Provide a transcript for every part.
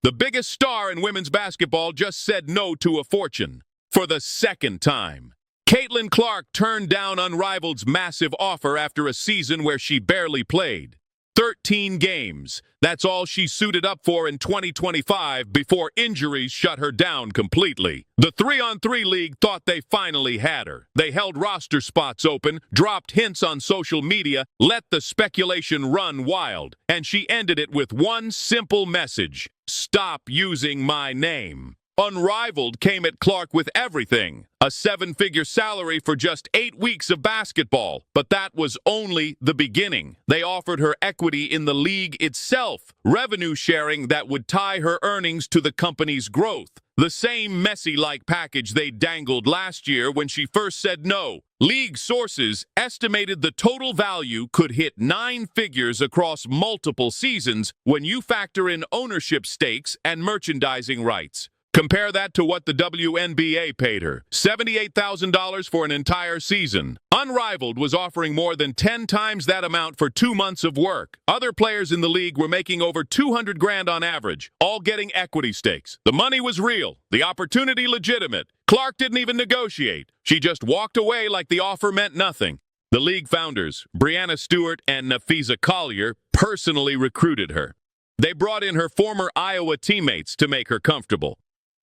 The biggest star in women's basketball just said no to a fortune for the second time. Caitlin Clark turned down Unrivaled's massive offer after a season where she barely played. 13 games. That's all she suited up for in 2025 before injuries shut her down completely. The 3-on-3 league thought they finally had her. They held roster spots open, dropped hints on social media, let the speculation run wild, and she ended it with one simple message: stop using my name. Unrivaled came at Clark with everything: a 7-figure salary for just 8 weeks of basketball. But that was only the beginning. They offered her equity in the league itself, revenue sharing that would tie her earnings to the company's growth. The same Messi-like package they dangled last year when she first said no. League sources estimated the total value could hit 9 figures across multiple seasons when you factor in ownership stakes and merchandising rights. Compare that to what the WNBA paid her: $78,000 for an entire season. Unrivaled was offering more than 10 times that amount for 2 months of work. Other players in the league were making over $200,000 on average, all getting equity stakes. The money was real, the opportunity legitimate. Clark didn't even negotiate. She just walked away like the offer meant nothing. The league founders, Brianna Stewart and Nafisa Collier, personally recruited her. They brought in her former Iowa teammates to make her comfortable.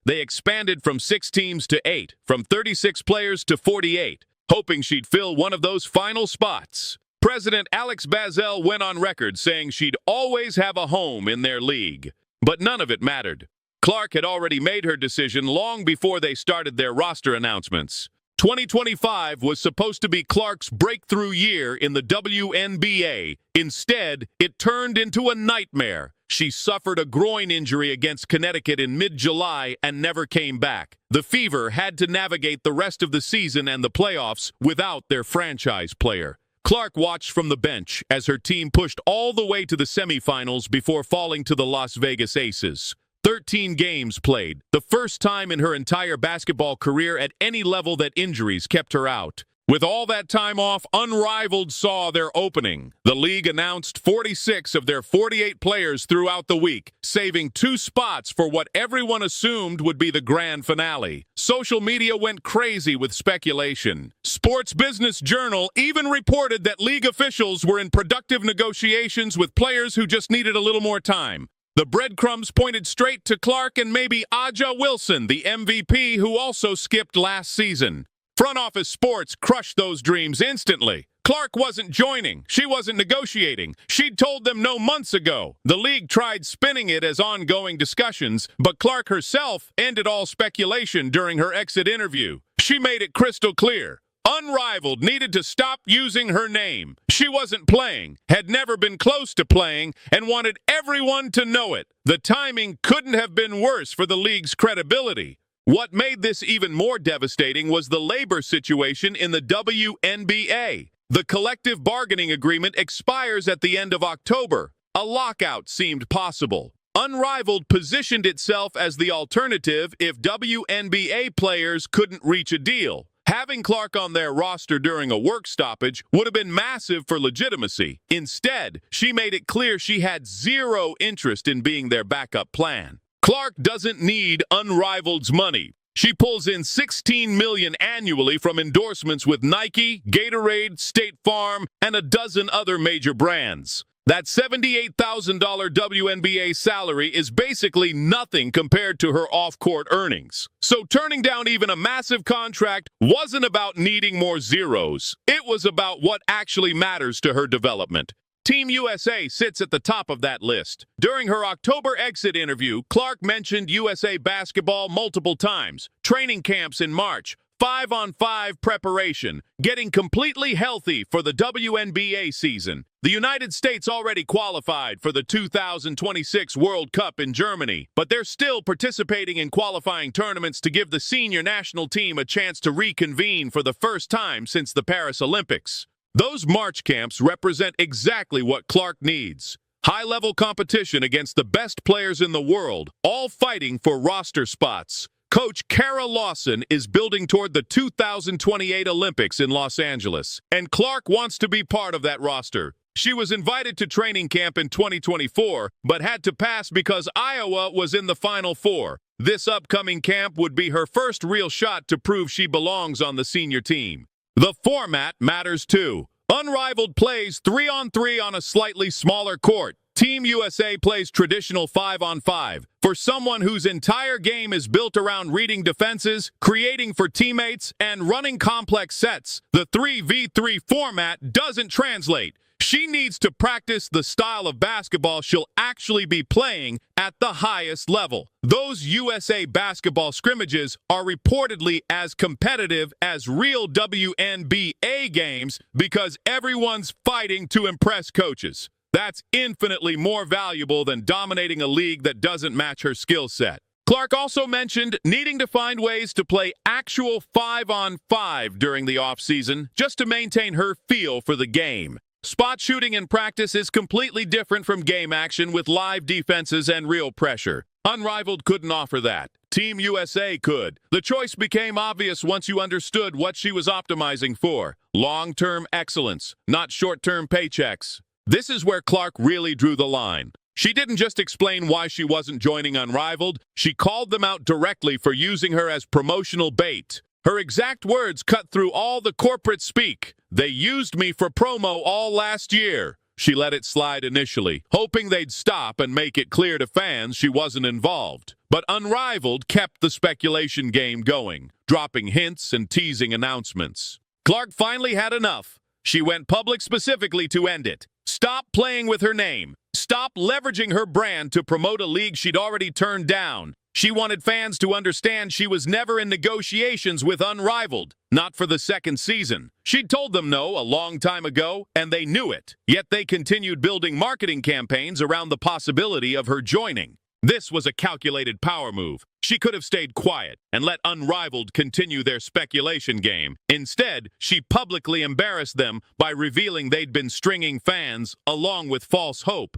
They expanded from 6 teams to 8, from 36 players to 48, hoping she'd fill one of those final spots. President Alex Bazell went on record saying she'd always have a home in their league. But none of it mattered. Clark had already made her decision long before they started their roster announcements. 2025 was supposed to be Clark's breakthrough year in the WNBA. Instead, it turned into a nightmare. She suffered a groin injury against Connecticut in mid-July and never came back. The Fever had to navigate the rest of the season and the playoffs without their franchise player. Clark watched from the bench as her team pushed all the way to the semifinals before falling to the Las Vegas Aces. 13 games played, the first time in her entire basketball career at any level that injuries kept her out. With all that time off, Unrivaled saw their opening. The league announced 46 of their 48 players throughout the week, saving 2 spots for what everyone assumed would be the grand finale. Social media went crazy with speculation. Sports Business Journal even reported that league officials were in productive negotiations with players who just needed a little more time. The breadcrumbs pointed straight to Clark and maybe Aja Wilson, the MVP, who also skipped last season. Front office sports crushed those dreams instantly. Clark wasn't joining. She wasn't negotiating. She'd told them no months ago. The league tried spinning it as ongoing discussions, but Clark herself ended all speculation during her exit interview. She made it crystal clear: Unrivaled needed to stop using her name. She wasn't playing, had never been close to playing, and wanted everyone to know it. The timing couldn't have been worse for the league's credibility. What made this even more devastating was the labor situation in the WNBA. The collective bargaining agreement expires at the end of October. A lockout seemed possible. Unrivaled positioned itself as the alternative if WNBA players couldn't reach a deal. Having Clark on their roster during a work stoppage would have been massive for legitimacy. Instead, she made it clear she had zero interest in being their backup plan. Clark doesn't need Unrivaled's money. She pulls in $16 million annually from endorsements with Nike, Gatorade, State Farm, and a dozen other major brands. That $78,000 WNBA salary is basically nothing compared to her off-court earnings. So turning down even a massive contract wasn't about needing more zeros. It was about what actually matters to her development. Team USA sits at the top of that list. During her October exit interview, Clark mentioned USA basketball multiple times, training camps in March, 5-on-5 preparation, getting completely healthy for the WNBA season. The United States already qualified for the 2026 World Cup in Germany, but they're still participating in qualifying tournaments to give the senior national team a chance to reconvene for the first time since the Paris Olympics. Those March camps represent exactly what Clark needs. High-level competition against the best players in the world, all fighting for roster spots. Coach Kara Lawson is building toward the 2028 Olympics in Los Angeles, and Clark wants to be part of that roster. She was invited to training camp in 2024, but had to pass because Iowa was in the Final Four. This upcoming camp would be her first real shot to prove she belongs on the senior team. The format matters too. Unrivaled plays 3-on-3 on a slightly smaller court. Team USA plays traditional 5-on-5. For someone whose entire game is built around reading defenses, creating for teammates, and running complex sets, the 3v3 format doesn't translate. She needs to practice the style of basketball she'll actually be playing at the highest level. Those USA basketball scrimmages are reportedly as competitive as real WNBA games because everyone's fighting to impress coaches. That's infinitely more valuable than dominating a league that doesn't match her skill set. Clark also mentioned needing to find ways to play actual 5-on-5 during the offseason just to maintain her feel for the game. Spot shooting in practice is completely different from game action with live defenses and real pressure. Unrivaled couldn't offer that. Team USA could. The choice became obvious once you understood what she was optimizing for. Long-term excellence, not short-term paychecks. This is where Clark really drew the line. She didn't just explain why she wasn't joining Unrivaled, she called them out directly for using her as promotional bait. Her exact words cut through all the corporate speak. "They used me for promo all last year." She let it slide initially, hoping they'd stop and make it clear to fans she wasn't involved. But Unrivaled kept the speculation game going, dropping hints and teasing announcements. Clark finally had enough. She went public specifically to end it. Stop playing with her name. Stop leveraging her brand to promote a league she'd already turned down. She wanted fans to understand she was never in negotiations with Unrivaled, not for the second season. She'd told them no a long time ago, and they knew it. Yet they continued building marketing campaigns around the possibility of her joining. This was a calculated power move. She could have stayed quiet and let Unrivaled continue their speculation game. Instead, she publicly embarrassed them by revealing they'd been stringing fans along with false hope.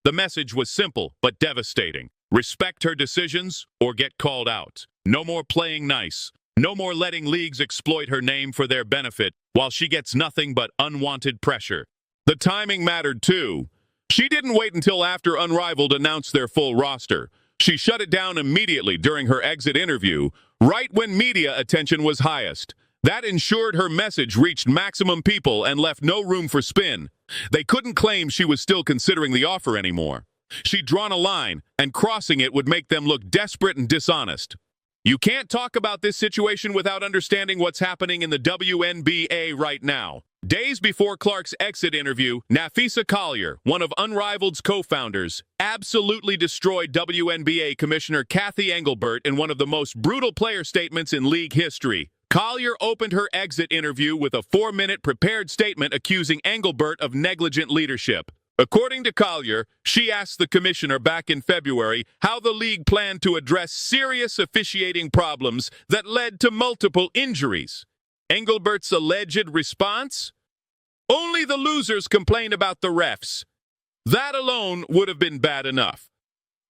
The message was simple but devastating. Respect her decisions or get called out. No more playing nice. No more letting leagues exploit her name for their benefit while she gets nothing but unwanted pressure. The timing mattered too. She didn't wait until after Unrivaled announced their full roster. She shut it down immediately during her exit interview, right when media attention was highest. That ensured her message reached maximum people and left no room for spin. They couldn't claim she was still considering the offer anymore. She'd drawn a line, and crossing it would make them look desperate and dishonest. You can't talk about this situation without understanding what's happening in the WNBA right now. Days before Clark's exit interview, Napheesa Collier, one of Unrivaled's co-founders, absolutely destroyed WNBA Commissioner Cathy Engelbert in one of the most brutal player statements in league history. Collier opened her exit interview with a 4-minute prepared statement accusing Engelbert of negligent leadership. According to Collier, she asked the commissioner back in February how the league planned to address serious officiating problems that led to multiple injuries. Engelbert's alleged response? Only the losers complain about the refs. That alone would have been bad enough.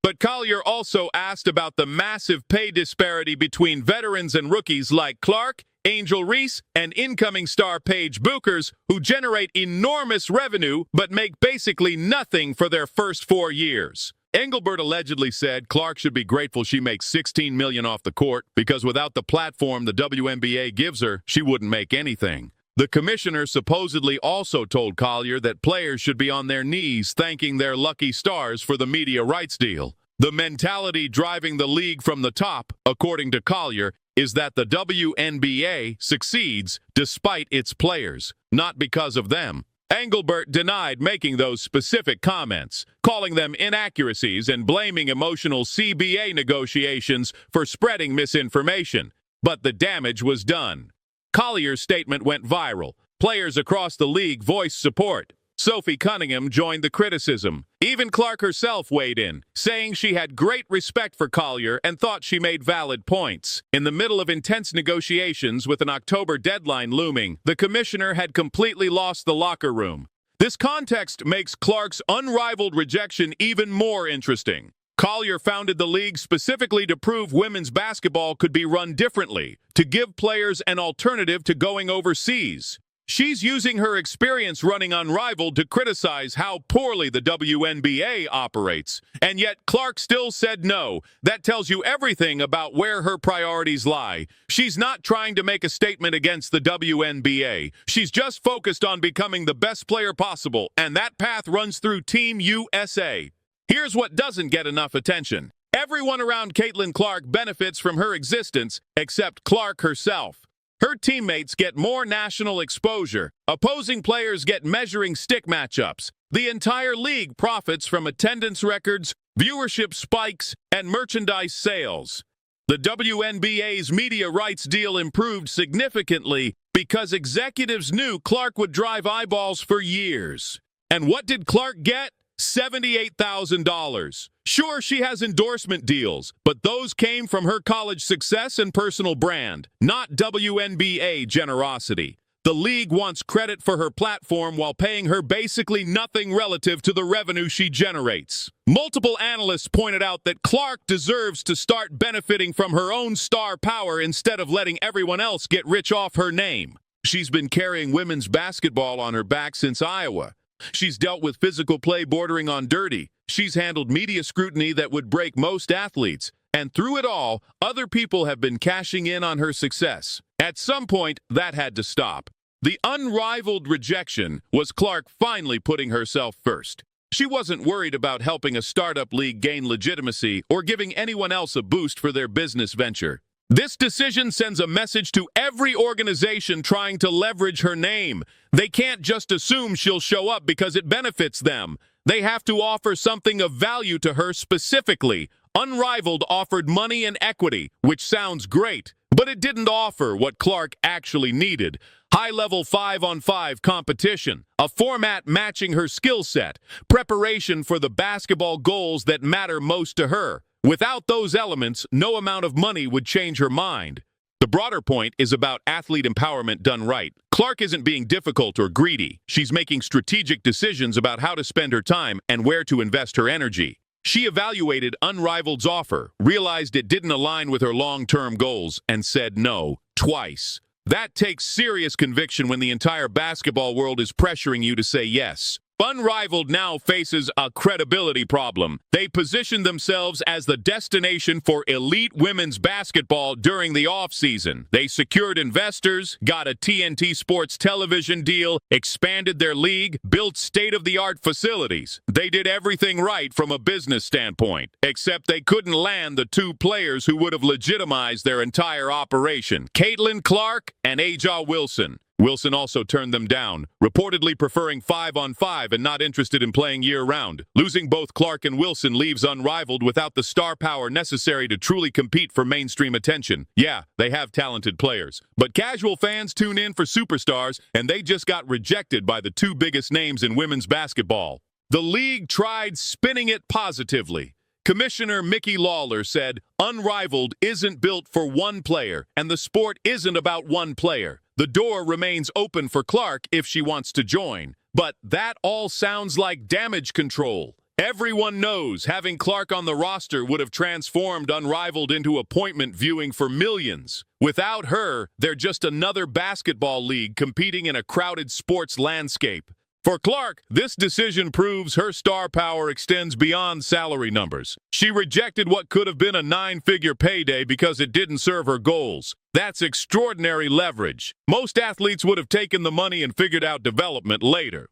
But Collier also asked about the massive pay disparity between veterans and rookies like Clark, Angel Reese, and incoming star Paige Buchers, who generate enormous revenue but make basically nothing for their first 4 years. Engelbert allegedly said Clark should be grateful she makes $16 million off the court because without the platform the WNBA gives her, she wouldn't make anything. The commissioner supposedly also told Collier that players should be on their knees thanking their lucky stars for the media rights deal. The mentality driving the league from the top, according to Collier, is that the WNBA succeeds despite its players, not because of them. Engelbert denied making those specific comments, calling them inaccuracies and blaming emotional CBA negotiations for spreading misinformation. But the damage was done. Collier's statement went viral. Players across the league voiced support. Sophie Cunningham joined the criticism. Even Clark herself weighed in, saying she had great respect for Collier and thought she made valid points. In the middle of intense negotiations with an October deadline looming, the commissioner had completely lost the locker room. This context makes Clark's unrivaled rejection even more interesting. Collier founded the league specifically to prove women's basketball could be run differently, to give players an alternative to going overseas. She's using her experience running Unrivaled to criticize how poorly the WNBA operates. And yet Clark still said no. That tells you everything about where her priorities lie. She's not trying to make a statement against the WNBA. She's just focused on becoming the best player possible, and that path runs through Team USA. Here's what doesn't get enough attention. Everyone around Caitlin Clark benefits from her existence, except Clark herself. Her teammates get more national exposure. Opposing players get measuring stick matchups. The entire league profits from attendance records, viewership spikes, and merchandise sales. The WNBA's media rights deal improved significantly because executives knew Clark would drive eyeballs for years. And what did Clark get? $78,000. Sure, she has endorsement deals, but those came from her college success and personal brand, not WNBA generosity. The league wants credit for her platform while paying her basically nothing relative to the revenue she generates. Multiple analysts pointed out that Clark deserves to start benefiting from her own star power instead of letting everyone else get rich off her name. She's been carrying women's basketball on her back since Iowa. She's dealt with physical play bordering on dirty. She's handled media scrutiny that would break most athletes. And through it all, other people have been cashing in on her success. At some point, that had to stop. The unrivaled rejection was Clark finally putting herself first. She wasn't worried about helping a startup league gain legitimacy or giving anyone else a boost for their business venture. This decision sends a message to every organization trying to leverage her name. They can't just assume she'll show up because it benefits them. They have to offer something of value to her specifically. Unrivaled offered money and equity, which sounds great, but it didn't offer what Clark actually needed. High-level 5-on-5 competition, a format matching her skill set, preparation for the basketball goals that matter most to her. Without those elements, no amount of money would change her mind. The broader point is about athlete empowerment done right. Clark isn't being difficult or greedy. She's making strategic decisions about how to spend her time and where to invest her energy. She evaluated Unrivaled's offer, realized it didn't align with her long-term goals, and said no twice. That takes serious conviction when the entire basketball world is pressuring you to say yes. Unrivaled now faces a credibility problem. They positioned themselves as the destination for elite women's basketball during the offseason. They secured investors, got a TNT Sports television deal, expanded their league, built state-of-the-art facilities. They did everything right from a business standpoint, except they couldn't land the two players who would have legitimized their entire operation, Caitlin Clark and A'ja Wilson. Wilson also turned them down, reportedly preferring 5-on-5 and not interested in playing year-round. Losing both Clark and Wilson leaves Unrivaled without the star power necessary to truly compete for mainstream attention. Yeah, they have talented players, but casual fans tune in for superstars, and they just got rejected by the two biggest names in women's basketball. The league tried spinning it positively. Commissioner Mickey Lawler said, "Unrivaled isn't built for one player, and the sport isn't about one player. The door remains open for Clark if she wants to join." But that all sounds like damage control. Everyone knows having Clark on the roster would have transformed Unrivaled into appointment viewing for millions. Without her, they're just another basketball league competing in a crowded sports landscape. For Clark, this decision proves her star power extends beyond salary numbers. She rejected what could have been a 9-figure payday because it didn't serve her goals. That's extraordinary leverage. Most athletes would have taken the money and figured out development later.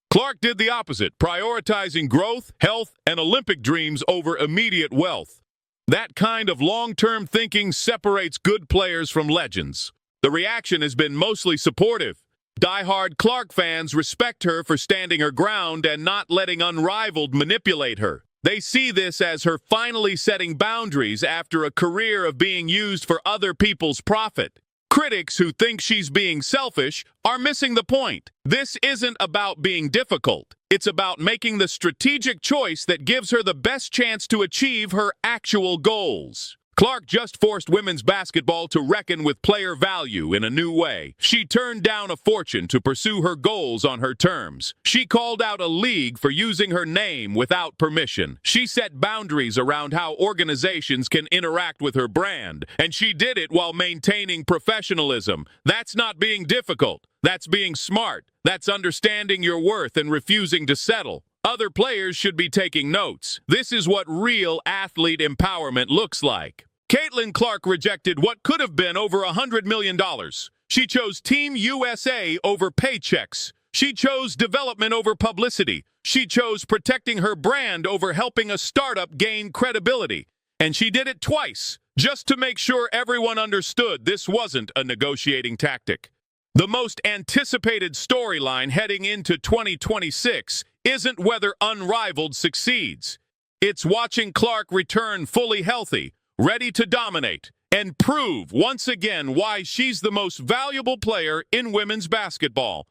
Clark did the opposite, prioritizing growth, health, and Olympic dreams over immediate wealth. That kind of long-term thinking separates good players from legends. The reaction has been mostly supportive. Die-hard Clark fans respect her for standing her ground and not letting Unrivaled manipulate her. They see this as her finally setting boundaries after a career of being used for other people's profit. Critics who think she's being selfish are missing the point. This isn't about being difficult. It's about making the strategic choice that gives her the best chance to achieve her actual goals. Clark just forced women's basketball to reckon with player value in a new way. She turned down a fortune to pursue her goals on her terms. She called out a league for using her name without permission. She set boundaries around how organizations can interact with her brand, and she did it while maintaining professionalism. That's not being difficult. That's being smart. That's understanding your worth and refusing to settle. Other players should be taking notes. This is what real athlete empowerment looks like. Caitlin Clark rejected what could have been over $100 million. She chose Team USA over paychecks. She chose development over publicity. She chose protecting her brand over helping a startup gain credibility. And she did it twice, just to make sure everyone understood this wasn't a negotiating tactic. The most anticipated storyline heading into 2026 isn't whether Unrivaled succeeds. It's watching Clark return fully healthy, ready to dominate, and prove once again why she's the most valuable player in women's basketball.